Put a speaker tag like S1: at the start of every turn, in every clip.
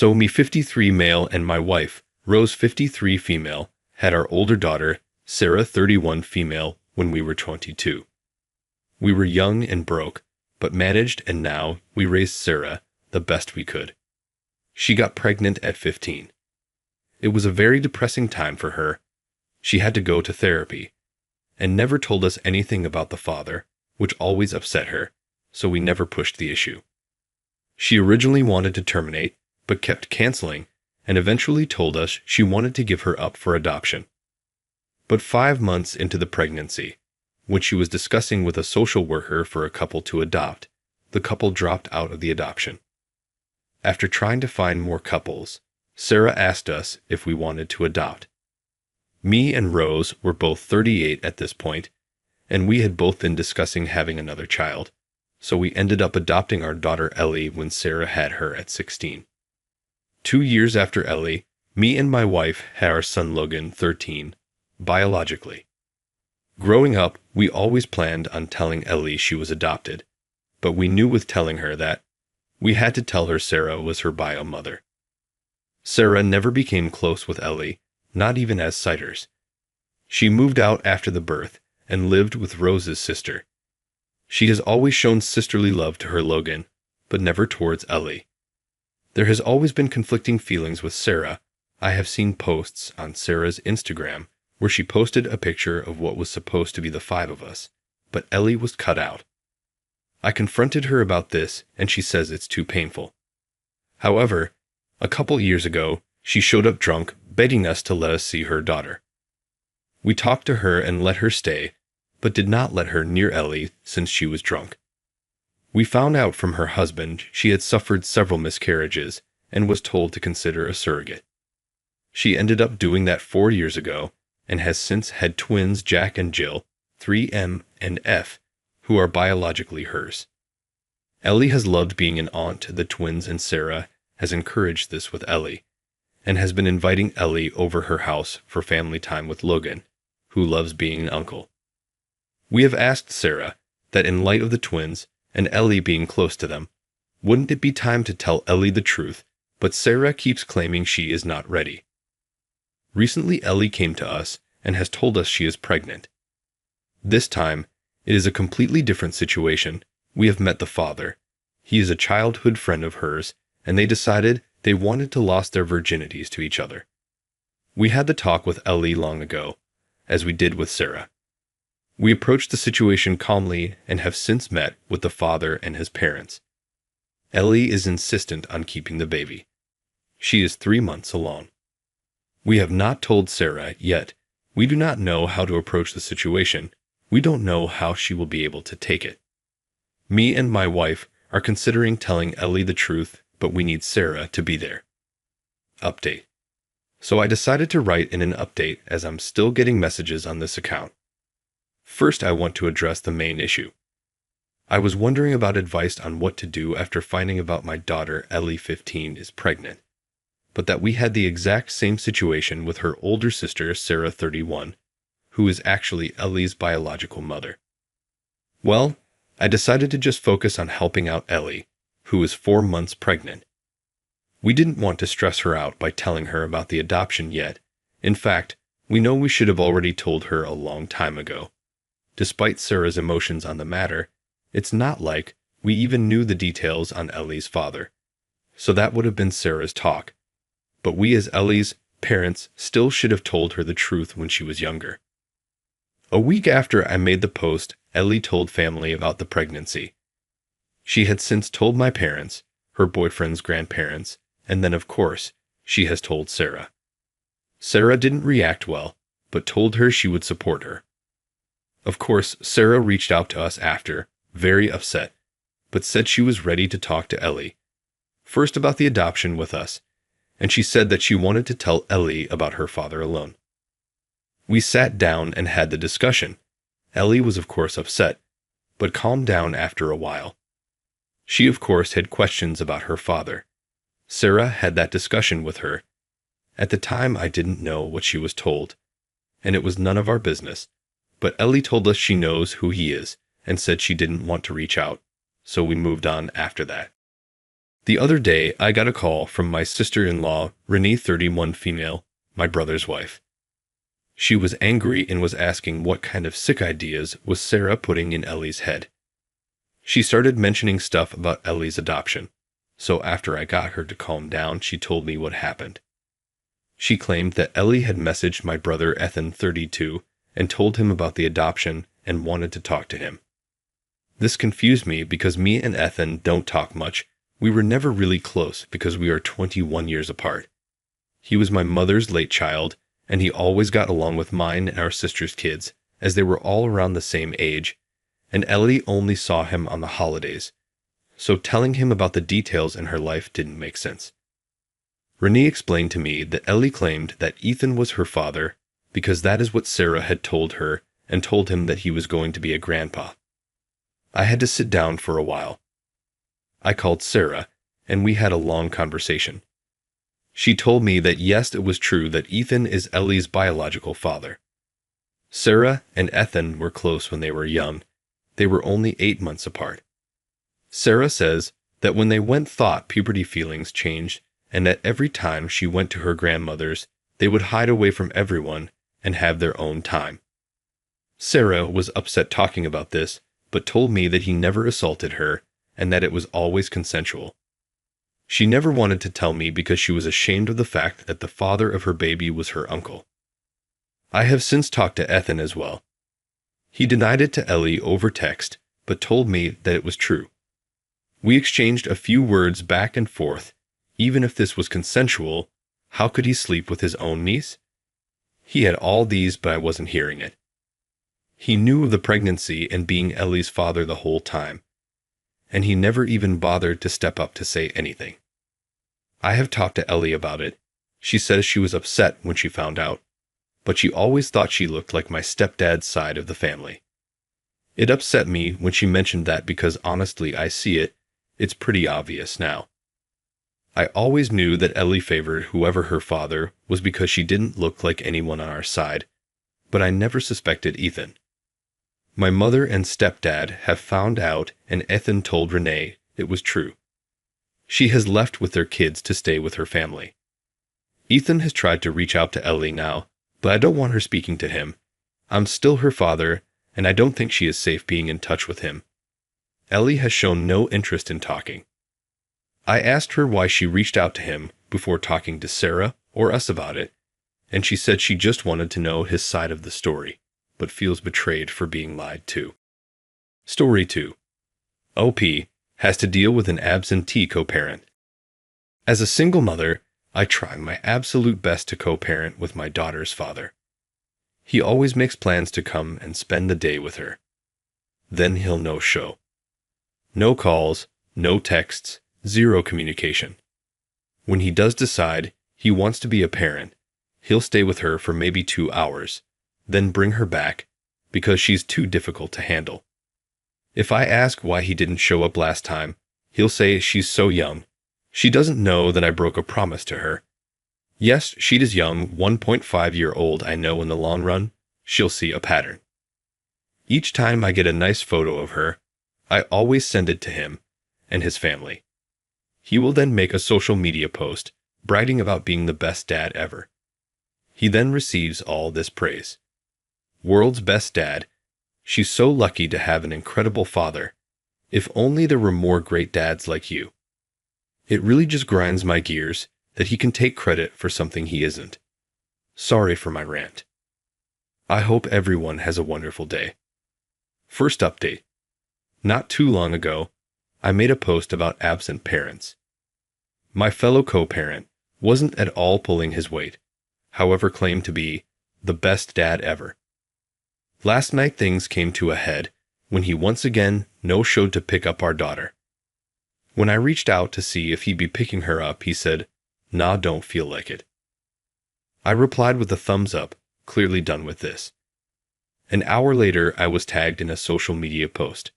S1: So me 53 male and my wife, Rose 53 female, had our older daughter, Sarah 31 female, when we were 22. We were young and broke, but managed, and now we raised Sarah the best we could. She got pregnant at 15. It was a very depressing time for her. She had to go to therapy, and never told us anything about the father, which always upset her, so we never pushed the issue. She originally wanted to terminate, but kept canceling, and eventually told us she wanted to give her up for adoption. But 5 months into the pregnancy, when she was discussing with a social worker for a couple to adopt, the couple dropped out of the adoption. After trying to find more couples, Sarah asked us if we wanted to adopt. Me and Rose were both 38 at this point, and we had both been discussing having another child, so we ended up adopting our daughter Ellie when Sarah had her at 16. 2 years after Ellie, me and my wife had our son Logan, 13, biologically. Growing up, we always planned on telling Ellie she was adopted, but we knew with telling her that we had to tell her Sarah was her bio mother. Sarah never became close with Ellie, not even as sighters. She moved out after the birth and lived with Rose's sister. She has always shown sisterly love to her Logan, but never towards Ellie. There has always been conflicting feelings with Sarah. I have seen posts on Sarah's Instagram where she posted a picture of what was supposed to be the 5 of us, but Ellie was cut out. I confronted her about this, and she says it's too painful. However, a couple years ago, she showed up drunk, begging us to let us see her daughter. We talked to her and let her stay, but did not let her near Ellie since she was drunk. We found out from her husband she had suffered several miscarriages and was told to consider a surrogate. She ended up doing that 4 years ago and has since had twins Jack and Jill, 3M and F, who are biologically hers. Ellie has loved being an aunt to the twins, and Sarah has encouraged this with Ellie, and has been inviting Ellie over her house for family time with Logan, who loves being an uncle. We have asked Sarah that in light of the twins and Ellie being close to them, wouldn't it be time to tell Ellie the truth, but Sarah keeps claiming she is not ready. Recently Ellie came to us and has told us she is pregnant. This time, it is a completely different situation. We have met the father. He is a childhood friend of hers, and they decided they wanted to lose their virginities to each other. We had the talk with Ellie long ago, as we did with Sarah. We approached the situation calmly and have since met with the father and his parents. Ellie is insistent on keeping the baby. She is 3 months along. We have not told Sarah yet. We do not know how to approach the situation. We don't know how she will be able to take it. Me and my wife are considering telling Ellie the truth, but we need Sarah to be there. Update. So I decided to write in an update as I'm still getting messages on this account. First, I want to address the main issue. I was wondering about advice on what to do after finding about my daughter Ellie 15 is pregnant, but that we had the exact same situation with her older sister Sarah 31, who is actually Ellie's biological mother. Well, I decided to just focus on helping out Ellie, who is 4 months pregnant. We didn't want to stress her out by telling her about the adoption yet. In fact, we know we should have already told her a long time ago. Despite Sarah's emotions on the matter, it's not like we even knew the details on Ellie's father. So that would have been Sarah's talk. But we as Ellie's parents still should have told her the truth when she was younger. A week after I made the post, Ellie told family about the pregnancy. She had since told my parents, her boyfriend's grandparents, and then of course, she has told Sarah. Sarah didn't react well, but told her she would support her. Of course, Sarah reached out to us after, very upset, but said she was ready to talk to Ellie. First about the adoption with us, and she said that she wanted to tell Ellie about her father alone. We sat down and had the discussion. Ellie was of course upset, but calmed down after a while. She of course had questions about her father. Sarah had that discussion with her. At the time I didn't know what she was told, and it was none of our business, but Ellie told us she knows who he is and said she didn't want to reach out, so we moved on after that. The other day, I got a call from my sister-in-law, Renee 31 female, my brother's wife. She was angry and was asking what kind of sick ideas was Sarah putting in Ellie's head. She started mentioning stuff about Ellie's adoption, so after I got her to calm down, she told me what happened. She claimed that Ellie had messaged my brother Ethan 32 and told him about the adoption and wanted to talk to him. This confused me because me and Ethan don't talk much. We were never really close because we are 21 years apart. He was my mother's late child, and he always got along with mine and our sister's kids, as they were all around the same age, and Ellie only saw him on the holidays, so telling him about the details in her life didn't make sense. Renee explained to me that Ellie claimed that Ethan was her father because that is what Sarah had told her and told him that he was going to be a grandpa. I had to sit down for a while. I called Sarah, and we had a long conversation. She told me that yes, it was true that Ethan is Ellie's biological father. Sarah and Ethan were close when they were young. They were only 8 months apart. Sarah says that when they went thought puberty feelings changed and that every time she went to her grandmother's, they would hide away from everyone and have their own time. Sarah was upset talking about this, but told me that he never assaulted her and that it was always consensual. She never wanted to tell me because she was ashamed of the fact that the father of her baby was her uncle. I have since talked to Ethan as well. He denied it to Ellie over text, but told me that it was true. We exchanged a few words back and forth. Even if this was consensual, how could he sleep with his own niece? He had all these, but I wasn't hearing it. He knew of the pregnancy and being Ellie's father the whole time, and he never even bothered to step up to say anything. I have talked to Ellie about it. She says she was upset when she found out, but she always thought she looked like my stepdad's side of the family. It upset me when she mentioned that because honestly I see it, it's pretty obvious now. I always knew that Ellie favored whoever her father was because she didn't look like anyone on our side, but I never suspected Ethan. My mother and stepdad have found out, and Ethan told Renee it was true. She has left with their kids to stay with her family. Ethan has tried to reach out to Ellie now, but I don't want her speaking to him. I'm still her father, and I don't think she is safe being in touch with him. Ellie has shown no interest in talking. I asked her why she reached out to him before talking to Sarah or us about it, and she said she just wanted to know his side of the story, but feels betrayed for being lied to. Story 2. OP has to deal with an absentee co-parent. As a single mother, I try my absolute best to co-parent with my daughter's father. He always makes plans to come and spend the day with her. Then he'll no-show. No calls, no texts, zero communication. When he does decide he wants to be a parent, he'll stay with her for maybe 2 hours, then bring her back because she's too difficult to handle. If I ask why he didn't show up last time, he'll say she's so young. She doesn't know that I broke a promise to her. Yes, she is young, 1.5-year-old. I know in the long run, she'll see a pattern. Each time I get a nice photo of her, I always send it to him and his family. He will then make a social media post bragging about being the best dad ever. He then receives all this praise. World's best dad. She's so lucky to have an incredible father. If only there were more great dads like you. It really just grinds my gears that he can take credit for something he isn't. Sorry for my rant. I hope everyone has a wonderful day. First update. Not too long ago, I made a post about absent parents. My fellow co-parent wasn't at all pulling his weight, however claimed to be the best dad ever. Last night things came to a head when he once again no-showed to pick up our daughter. When I reached out to see if he'd be picking her up, he said, "Nah, don't feel like it." I replied with a thumbs up, clearly done with this. An hour later, I was tagged in a social media post.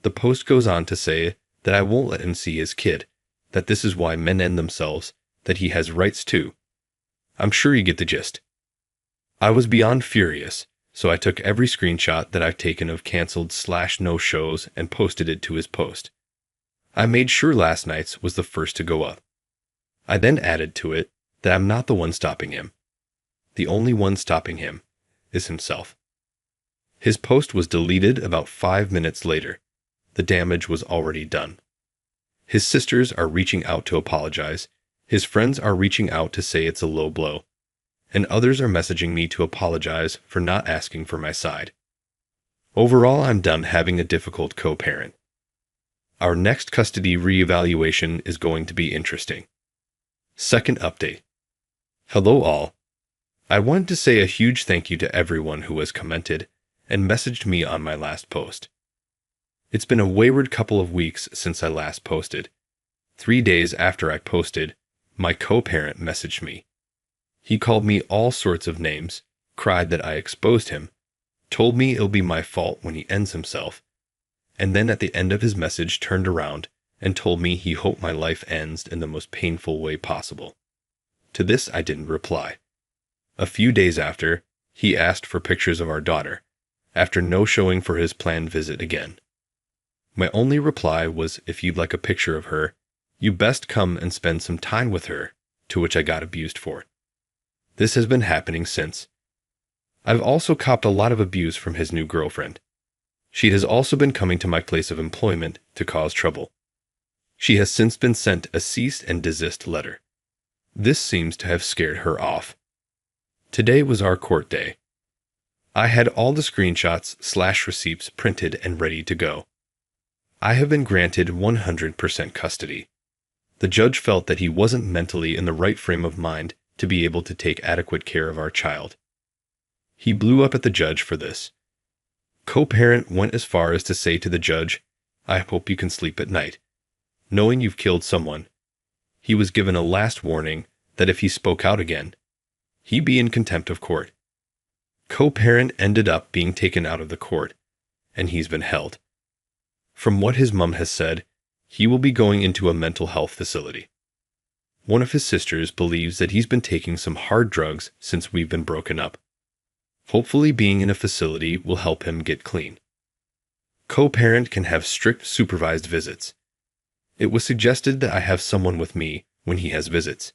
S1: The post goes on to say that I won't let him see his kid, that this is why men end themselves, that he has rights too. I'm sure you get the gist. I was beyond furious, so I took every screenshot that I've taken of canceled/no shows and posted it to his post. I made sure last night's was the first to go up. I then added to it that I'm not the one stopping him. The only one stopping him is himself. His post was deleted about 5 minutes later. The damage was already done. His sisters are reaching out to apologize. His friends are reaching out to say it's a low blow. And others are messaging me to apologize for not asking for my side. Overall, I'm done having a difficult co-parent. Our next custody reevaluation is going to be interesting. Second update. Hello all. I wanted to say a huge thank you to everyone who has commented and messaged me on my last post. It's been a wayward couple of weeks since I last posted. 3 days after I posted, my co-parent messaged me. He called me all sorts of names, cried that I exposed him, told me it'll be my fault when he ends himself, and then at the end of his message turned around and told me he hoped my life ends in the most painful way possible. To this I didn't reply. A few days after, he asked for pictures of our daughter, after no showing for his planned visit again. My only reply was, if you'd like a picture of her, you best come and spend some time with her, to which I got abused for. This has been happening since. I've also copped a lot of abuse from his new girlfriend. She has also been coming to my place of employment to cause trouble. She has since been sent a cease and desist letter. This seems to have scared her off. Today was our court day. I had all the screenshots/receipts printed and ready to go. I have been granted 100% custody. The judge felt that he wasn't mentally in the right frame of mind to be able to take adequate care of our child. He blew up at the judge for this. Co-parent went as far as to say to the judge, "I hope you can sleep at night, knowing you've killed someone." He was given a last warning that if he spoke out again, he'd be in contempt of court. Co-parent ended up being taken out of the court, and he's been held. From what his mom has said, he will be going into a mental health facility. One of his sisters believes that he's been taking some hard drugs since we've been broken up. Hopefully being in a facility will help him get clean. Co-parent can have strict supervised visits. It was suggested that I have someone with me when he has visits.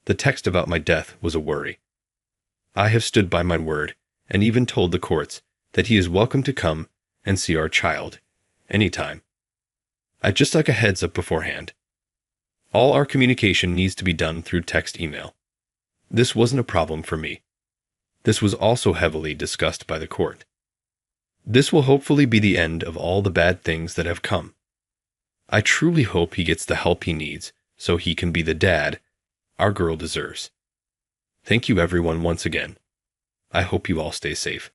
S1: The text about my death was a worry. I have stood by my word and even told the courts that he is welcome to come and see our child anytime. I'd just like a heads up beforehand. All our communication needs to be done through text email. This wasn't a problem for me. This was also heavily discussed by the court. This will hopefully be the end of all the bad things that have come. I truly hope he gets the help he needs so he can be the dad our girl deserves. Thank you everyone once again. I hope you all stay safe.